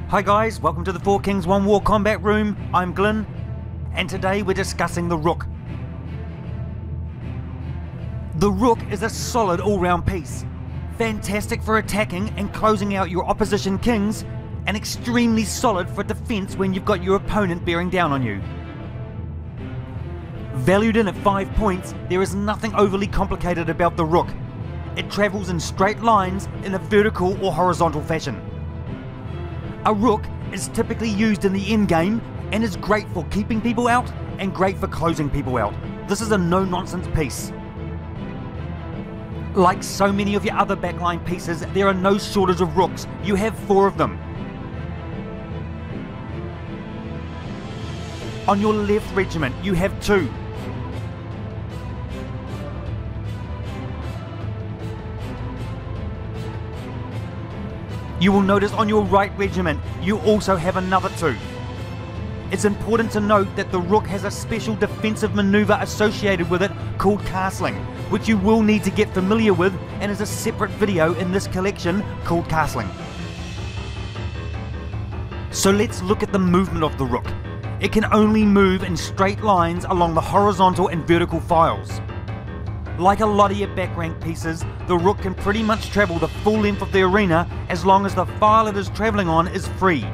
Hi guys, welcome to the Four Kings One War Combat Room. I'm Glyn, and today we're discussing the Rook. The Rook is a solid all-round piece. Fantastic for attacking and closing out your opposition kings, and extremely solid for defense when you've got your opponent bearing down on you. Valued in at 5 points, there is nothing overly complicated about the Rook. It travels in straight lines in a vertical or horizontal fashion. A Rook is typically used in the endgame and is great for keeping people out and great for closing people out. This is a no-nonsense piece. Like so many of your other backline pieces, there are no shortage of Rooks. You have 4 of them. On your left regiment, you have 2. You will notice on your right regiment, you also have another 2. It's important to note that the Rook has a special defensive maneuver associated with it called castling, which you will need to get familiar with, and is a separate video in this collection called castling. So let's look at the movement of the Rook. It can only move in straight lines along the horizontal and vertical files. Like a lot of your back rank pieces, the Rook can pretty much travel the full length of the arena as long as the file it is travelling on is free.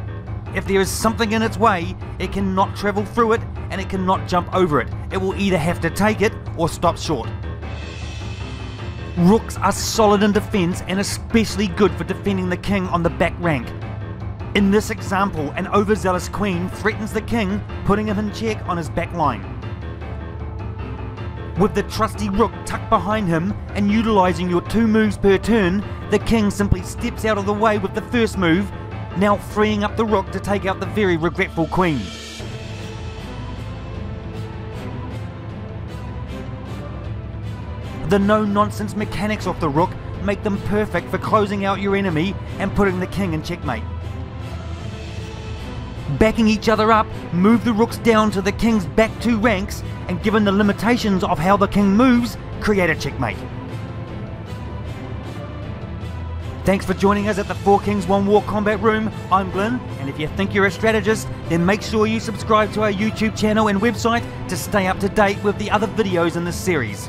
If there is something in its way, it cannot travel through it and it cannot jump over it. It will either have to take it or stop short. Rooks are solid in defence and especially good for defending the king on the back rank. In this example, an overzealous queen threatens the king, putting him in check on his back line. With the trusty Rook tucked behind him and utilising your 2 moves per turn, the king simply steps out of the way with the first move, now freeing up the Rook to take out the very regretful queen. The no-nonsense mechanics of the Rook make them perfect for closing out your enemy and putting the king in checkmate. Backing each other up, move the Rooks down to the king's back 2 ranks, and given the limitations of how the king moves, create a checkmate. Thanks for joining us at the Four Kings One War Combat Room. I'm Glyn, and if you think you're a strategist, then make sure you subscribe to our YouTube channel and website to stay up to date with the other videos in this series.